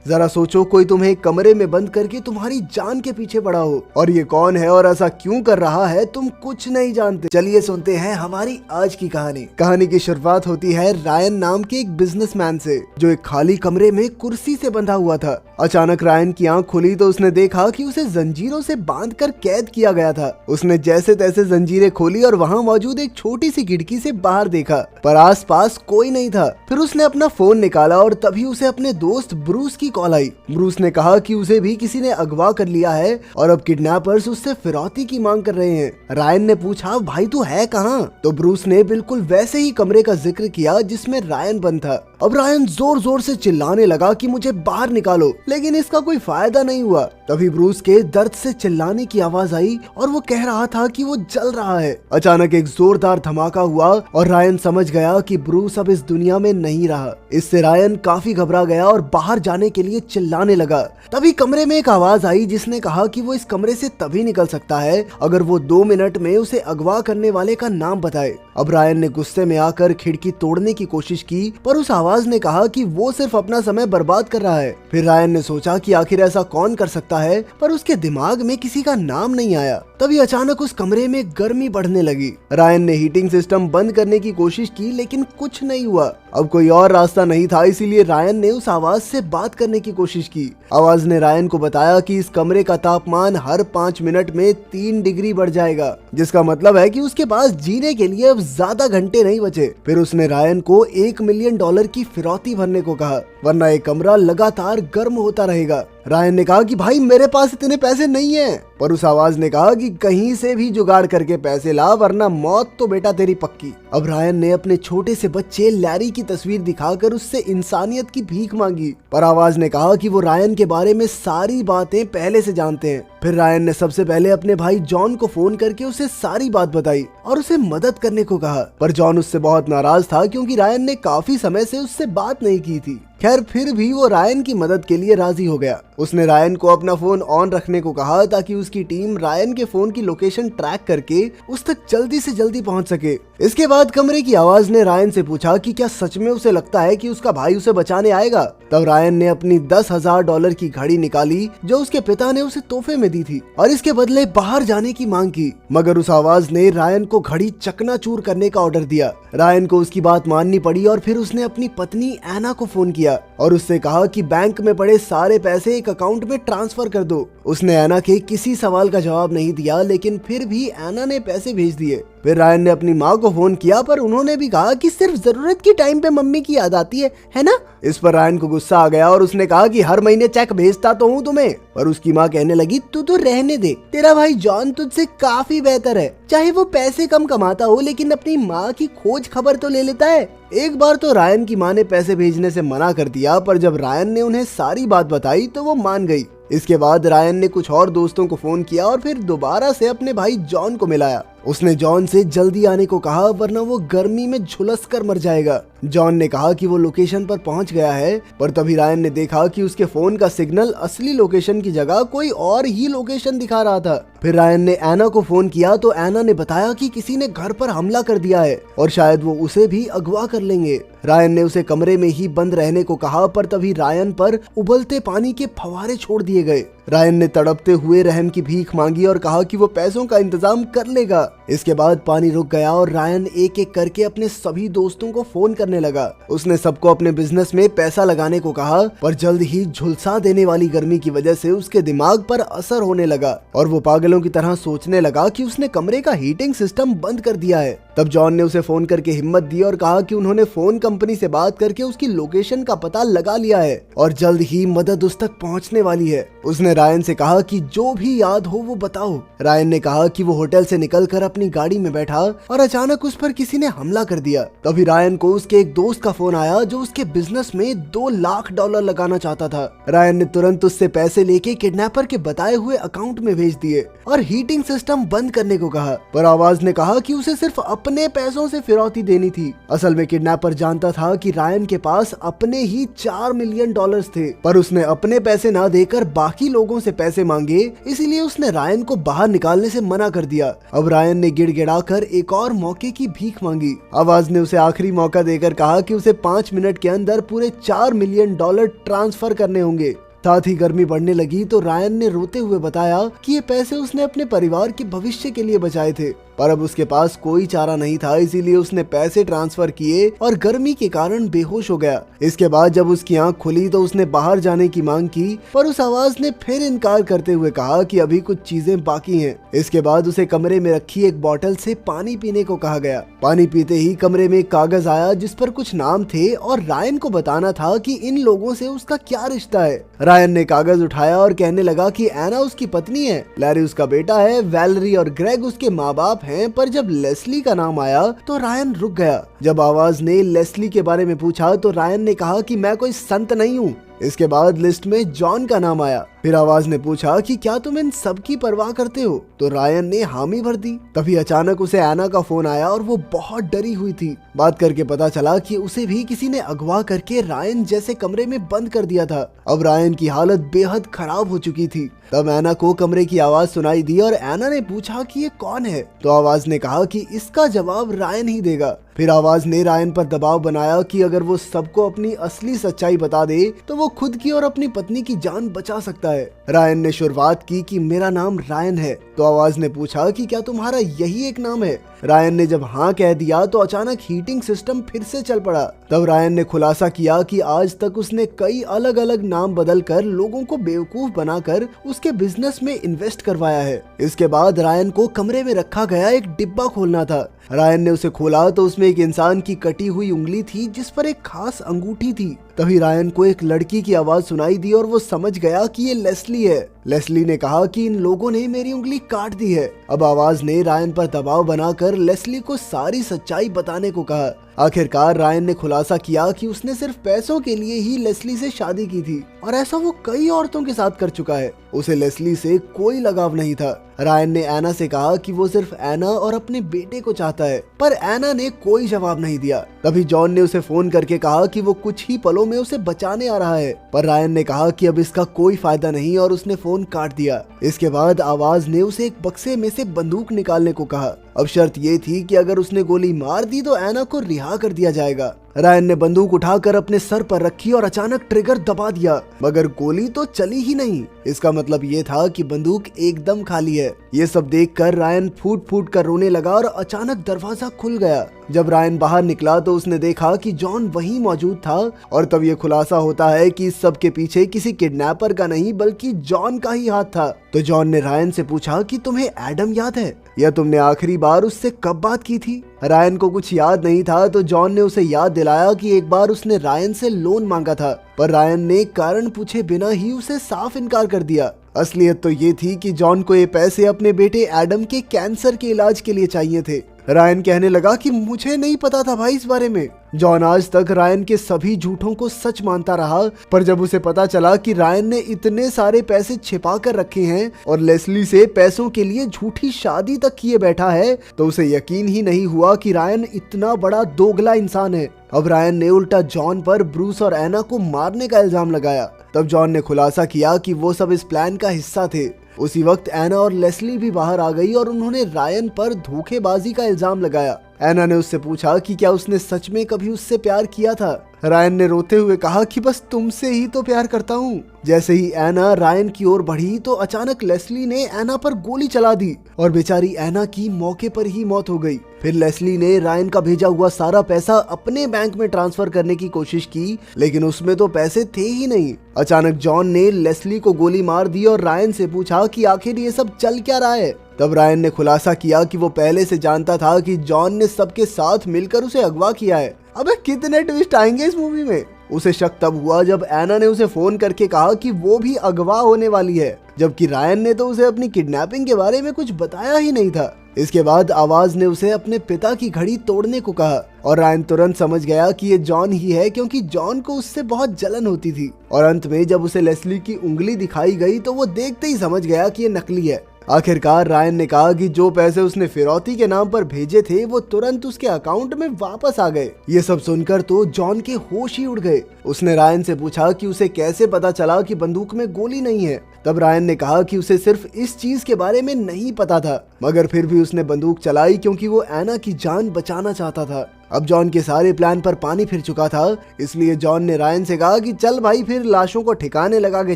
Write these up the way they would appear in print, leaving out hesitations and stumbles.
जरा सोचो, कोई तुम्हें एक कमरे में बंद करके तुम्हारी जान के पीछे पड़ा हो, और ये कौन है और ऐसा क्यों कर रहा है तुम कुछ नहीं जानते। चलिए सुनते हैं हमारी आज की कहानी। कहानी की शुरुआत होती है रायन नाम के एक बिजनेसमैन से, जो एक खाली कमरे में कुर्सी से बंधा हुआ था। अचानक रायन की आंख खुली तो उसने देखा कि उसे जंजीरों से बांधकर कैद किया गया था। उसने जैसे तैसे जंजीरें खोली और वहाँ मौजूद एक छोटी सी खिड़की से बाहर देखा, पर आसपास कोई नहीं था। फिर उसने अपना फोन निकाला और तभी उसे अपने दोस्त ब्रूस की कॉल आई। ब्रूस ने कहा कि उसे भी किसी ने अगवा कर लिया है और अब किडनैपर्स उससे फिरौती की मांग कर रहे हैं। रायन ने पूछा, भाई तू है कहाँ? तो ब्रूस ने बिल्कुल वैसे ही कमरे का जिक्र किया जिसमें रायन बंद था। अब रायन जोर जोर से चिल्लाने लगा कि मुझे बाहर निकालो, लेकिन इसका कोई फायदा नहीं हुआ। तभी ब्रूस के दर्द से चिल्लाने की आवाज आई और वो कह रहा था कि वो जल रहा है। अचानक एक जोरदार धमाका हुआ और रायन समझ गया कि ब्रूस अब इस दुनिया में नहीं रहा। इससे रायन काफी घबरा गया और बाहर जाने के लिए चिल्लाने लगा। तभी कमरे में एक आवाज आई जिसने कहा कि वो इस कमरे से तभी निकल सकता है अगर वो 2 मिनट में उसे अगवा करने वाले का नाम बताए। अब रायन ने गुस्से में आकर खिड़की तोड़ने की कोशिश की, पर उस आवाज ने कहा कि वो सिर्फ अपना समय बर्बाद कर रहा है। फिर रायन ने सोचा कि आखिर ऐसा कौन कर सकता है, पर उसके दिमाग में किसी का नाम नहीं आया। तभी अचानक उस कमरे में गर्मी बढ़ने लगी। रायन ने हीटिंग सिस्टम बंद करने की कोशिश की, लेकिन कुछ नहीं हुआ। अब कोई और रास्ता नहीं था, इसीलिए रायन ने उस आवाज से बात करने की कोशिश की। आवाज ने रायन को बताया कि इस कमरे का तापमान हर 5 मिनट में 3 डिग्री बढ़ जाएगा, जिसका मतलब है कि उसके पास जीने के लिए अब ज्यादा घंटे नहीं बचे। फिर उसने रायन को $1 मिलियन की फिरौती भरने को कहा, वरना ये कमरा लगातार गर्म होता रहेगा। रायन ने कहा कि भाई मेरे पास इतने पैसे नहीं हैं, पर उस आवाज ने कहा कि कहीं से भी जुगाड़ करके पैसे ला, वरना मौत तो बेटा तेरी पक्की। अब रायन ने अपने छोटे से बच्चे लैरी की तस्वीर दिखाकर उससे इंसानियत की भीख मांगी, पर आवाज ने कहा कि वो रायन के बारे में सारी बातें पहले से जानते हैं। फिर रायन ने सबसे पहले अपने भाई जॉन को फोन करके उसे सारी बात बताई और उसे मदद करने को कहा, पर जॉन उससे बहुत नाराज था क्योंकि रायन ने काफी समय से उससे बात नहीं की थी। खैर फिर भी वो रायन की मदद के लिए राजी हो गया। उसने रायन को अपना फोन ऑन रखने को कहा ताकि उसकी टीम रायन के फोन की लोकेशन ट्रैक करके उस तक जल्दी से जल्दी पहुंच सके। इसके बाद कमरे की आवाज ने रायन से पूछा कि क्या सच में उसे लगता है कि उसका भाई उसे बचाने आएगा। तब रायन ने अपनी $10,000 की घड़ी निकाली जो उसके पिता ने उसे तोहफे में दी थी और इसके बदले बाहर जाने की मांग की, मगर उस आवाज ने रायन को घड़ी चकनाचूर करने का ऑर्डर दिया। रायन को उसकी बात माननी पड़ी और फिर उसने अपनी पत्नी एना को फोन किया और उससे कहा कि बैंक में पड़े सारे पैसे एक अकाउंट में ट्रांसफर कर दो। उसने एना के किसी सवाल का जवाब नहीं दिया, लेकिन फिर भी एना ने पैसे भेज दिए। फिर रायन ने अपनी माँ को फोन किया, पर उन्होंने भी कहा कि सिर्फ जरूरत की टाइम पे मम्मी की याद आती है ना? इस पर रायन को गुस्सा आ गया और उसने कहा कि हर महीने चेक भेजता तो हूँ तुम्हें, पर उसकी माँ कहने लगी तू तो रहने दे, तेरा भाई जॉन तुझसे काफी बेहतर है। चाहे वो पैसे कम कमाता हो, लेकिन अपनी माँ की खोज खबर तो ले लेता है। एक बार तो रायन की माँ ने पैसे भेजने से मना कर दिया, पर जब रायन ने उन्हें सारी बात बताई तो वो मान गई। इसके बाद रायन ने कुछ और दोस्तों को फोन किया और फिर दोबारा से अपने भाई जॉन को मिलाया। उसने जॉन से जल्दी आने को कहा, वरना वो गर्मी में झुलस कर मर जाएगा। जॉन ने कहा कि वो लोकेशन पर पहुंच गया है, पर तभी रायन ने देखा कि उसके फोन का सिग्नल असली लोकेशन की जगह कोई और ही लोकेशन दिखा रहा था। फिर रायन ने एना को फोन किया तो एना ने बताया कि किसी ने घर पर हमला कर दिया है और शायद वो उसे भी अगवा कर लेंगे। रायन ने उसे कमरे में ही बंद रहने को कहा, पर तभी रायन पर उबलते पानी के फव्वारे छोड़ दिए गए। रायन ने तड़पते हुए रहम की भीख मांगी और कहा कि वो पैसों का इंतजाम कर लेगा। इसके बाद पानी रुक गया और रायन एक एक करके अपने सभी दोस्तों को फोन करने लगा। उसने सबको अपने बिजनेस में पैसा लगाने को कहा, पर जल्द ही झुलसा देने वाली गर्मी की वजह से उसके दिमाग पर असर होने लगा और वो पागलों की तरह सोचने लगा कि उसने कमरे का हीटिंग सिस्टम बंद कर दिया है। तब जॉन ने उसे फोन करके हिम्मत दी और कहा कि उन्होंने फोन कंपनी से बात करके उसकी लोकेशन का पता लगा लिया है और जल्द ही मदद उस तक पहुंचने वाली है। उसने रायन से कहा कि जो भी याद हो वो बताओ। रायन ने कहा कि वो होटल से निकलकर अपनी गाड़ी में बैठा और अचानक उस पर किसी ने हमला कर दिया। तभी रायन को उसके एक दोस्त का फोन आया जो उसके बिजनेस में $2 लाख लगाना चाहता था। रायन ने तुरंत उससे पैसे लेके किडनैपर के बताए हुए अकाउंट में भेज दिए और हीटिंग सिस्टम बंद करने को कहा, पर आवाज ने कहा कि उसे सिर्फ अपने पैसों से फिरौती देनी थी। असल में किडनैपर जानता था कि रायन के पास अपने ही $4 मिलियन थे, पर उसने अपने पैसे ना देकर बाकी लोगों से पैसे मांगे, इसीलिए उसने रायन को बाहर निकालने से मना कर दिया। अब रायन ने गिड़गिड़ाकर एक और मौके की भीख मांगी। आवाज ने उसे आखिरी मौका देकर कहा कि उसे 5 मिनट के अंदर पूरे $4 मिलियन ट्रांसफर करने होंगे। साथ ही गर्मी बढ़ने लगी तो रायन ने रोते हुए बताया कि ये पैसे उसने अपने परिवार के भविष्य के लिए बचाए थे, पर अब उसके पास कोई चारा नहीं था, इसीलिए उसने पैसे ट्रांसफर किए और गर्मी के कारण बेहोश हो गया। इसके बाद जब उसकी आंख खुली तो उसने बाहर जाने की मांग की, पर उस आवाज ने फिर इनकार करते हुए कहा कि अभी कुछ चीजें बाकी हैं। इसके बाद उसे कमरे में रखी एक बोतल से पानी पीने को कहा गया। पानी पीते ही कमरे में एक कागज आया जिस पर कुछ नाम थे और रायन को बताना था कि इन लोगों से उसका क्या रिश्ता है। रायन ने कागज उठाया और कहने लगा कि एना उसकी पत्नी है, लैरी उसका बेटा है, वैलेरी और ग्रेग उसके माँ बाप हैं। पर जब लेस्ली का नाम आया तो रायन रुक गया। जब आवाज ने लेस्ली के बारे में पूछा तो रायन ने कहा कि मैं कोई संत नहीं हूँ। इसके बाद लिस्ट में जॉन का नाम आया। फिर आवाज ने पूछा कि क्या तुम इन सब की परवाह करते हो, तो रायन ने हामी भर दी। तभी अचानक उसे एना का फोन आया और वो बहुत डरी हुई थी। बात करके पता चला कि उसे भी किसी ने अगवा करके रायन जैसे कमरे में बंद कर दिया था। अब रायन की हालत बेहद खराब हो चुकी थी। तब एना को कमरे की आवाज सुनाई दी और एना ने पूछा कि ये कौन है, तो आवाज ने कहा कि इसका जवाब रायन ही देगा। फिर आवाज ने रायन पर दबाव बनाया कि अगर वो सबको अपनी असली सच्चाई बता दे तो वो खुद की और अपनी पत्नी की जान बचा सकता है। रायन ने शुरुआत की कि मेरा नाम रायन है, तो आवाज ने पूछा कि क्या तुम्हारा यही एक नाम है। रायन ने जब हाँ कह दिया तो अचानक हीटिंग सिस्टम फिर से चल पड़ा। तब रायन ने खुलासा किया कि आज तक उसने कई अलग अलग नाम बदलकर लोगों को बेवकूफ बनाकर उसके बिजनेस में इन्वेस्ट करवाया है। इसके बाद रायन को कमरे में रखा गया एक डिब्बा खोलना था। रायन ने उसे खोला तो उसमें एक इंसान की कटी हुई उंगली थी जिस पर एक खास अंगूठी थी। तभी रायन को एक लड़की की आवाज सुनाई दी और वो समझ गया कि ये लेस्ली है। लेस्ली ने कहा कि इन लोगों ने मेरी उंगली काट दी है। अब आवाज ने रायन पर दबाव बनाकर लेस्ली को सारी सच्चाई बताने को कहा। आखिरकार रायन ने खुलासा किया कि उसने सिर्फ पैसों के लिए ही लेस्ली से शादी की थी और ऐसा वो कई औरतों के साथ कर चुका है। उसे लेस्ली से कोई लगाव नहीं था। रायन ने एना से कहा कि वो सिर्फ एना और अपने बेटे को चाहता है, पर एना ने कोई जवाब नहीं दिया। तभी जॉन ने उसे फोन करके कहा कि वो कुछ ही पलों में उसे बचाने आ रहा है, पर रायन ने कहा कि अब इसका कोई फायदा नहीं और उसने फोन काट दिया। इसके बाद आवाज ने उसे एक बक्से में से बंदूक निकालने को कहा। अब शर्त ये थी कि अगर उसने गोली मार दी तो एना को रिहा कर दिया जाएगा। रायन ने बंदूक उठाकर अपने सर पर रखी और अचानक ट्रिगर दबा दिया, मगर गोली तो चली ही नहीं। इसका मतलब ये था कि बंदूक एकदम खाली है। ये सब देखकर रायन फूट फूट कर रोने लगा और अचानक दरवाजा खुल गया। जब रायन बाहर निकला तो उसने देखा कि जॉन वहीं मौजूद था और तब ये खुलासा होता है कि इस सब के पीछे किसी किडनैपर का नहीं बल्कि जॉन का ही हाथ था। तो जॉन ने रायन से पूछा कि तुम्हें एडम याद है या तुमने आखिरी बार उससे कब बात की थी। रायन को कुछ याद नहीं था तो जॉन ने उसे याद दिलाया कि एक बार उसने रायन से लोन मांगा था, पर रायन ने कारण पूछे बिना ही उसे साफ इनकार कर दिया। असलियत तो ये थी कि जॉन को ये पैसे अपने बेटे एडम के कैंसर के इलाज के लिए चाहिए थे। रायन कहने लगा कि मुझे नहीं पता था भाई इस बारे में। जॉन आज तक रायन के सभी झूठों को सच मानता रहा, पर जब उसे पता चला कि रायन ने इतने सारे पैसे छिपा कर रखे हैं और लेस्ली से पैसों के लिए झूठी शादी तक किए बैठा है, तो उसे यकीन ही नहीं हुआ कि रायन इतना बड़ा दोगला इंसान है। अब रायन ने उल्टा जॉन पर ब्रूस और एना को मारने का इल्जाम लगाया। तब जॉन ने खुलासा किया कि वो सब इस प्लान का हिस्सा थे। उसी वक्त एना और लेस्ली भी बाहर आ गई और उन्होंने रायन पर धोखेबाजी का इल्जाम लगाया। एना ने उससे पूछा कि क्या उसने सच में कभी उससे प्यार किया था। रायन ने रोते हुए कहा कि बस तुमसे ही तो प्यार करता हूँ। जैसे ही एना रायन की ओर बढ़ी तो अचानक लेस्ली ने एना पर गोली चला दी और बेचारी एना की मौके पर ही मौत हो गई। फिर लेस्ली ने रायन का भेजा हुआ सारा पैसा अपने बैंक में ट्रांसफर करने की कोशिश की, लेकिन उसमें तो पैसे थे ही नहीं। अचानक जॉन ने लेस्ली को गोली मार दी और रायन से पूछा कि आखिर ये सब चल क्या रहा है। तब रायन ने खुलासा किया कि वो पहले से जानता था कि जॉन ने सबके साथ मिलकर उसे अगवा किया है। अबे कितने ट्विस्ट आएंगे इस मूवी में। उसे शक तब हुआ जब एना ने उसे फोन करके कहा कि वो भी अगवा होने वाली है, जबकि रायन ने तो उसे अपनी किडनैपिंग के बारे में कुछ बताया ही नहीं था। इसके बाद आवाज ने उसे अपने पिता की घड़ी तोड़ने को कहा और रायन तुरंत समझ गया कि ये जॉन ही है, क्योंकि जॉन को उससे बहुत जलन होती थी। और अंत में जब उसे लेस्ली की उंगली दिखाई गई तो वो देखते ही समझ गया कि ये नकली है। आखिरकार रायन ने कहा कि जो पैसे उसने फिरौती के नाम पर भेजे थे वो तुरंत उसके अकाउंट में वापस आ गए। ये सब सुनकर तो जॉन के होश ही उड़ गए। उसने रायन से पूछा कि उसे कैसे पता चला कि बंदूक में गोली नहीं है। तब रायन ने कहा कि उसे सिर्फ इस चीज के बारे में नहीं पता था, मगर फिर भी उसने बंदूक चलाई क्योंकि वो एना की जान बचाना चाहता था। अब जॉन के सारे प्लान पर पानी फिर चुका था, इसलिए जॉन ने रायन से कहा कि चल भाई फिर लाशों को ठिकाने लगा के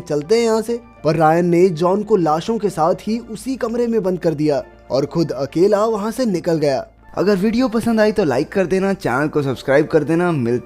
चलते हैं यहाँ से। पर रायन ने जॉन को लाशों के साथ ही उसी कमरे में बंद कर दिया और खुद अकेला वहाँ से निकल गया। अगर वीडियो पसंद आई तो लाइक कर देना, चैनल को सब्सक्राइब कर देना। मिलते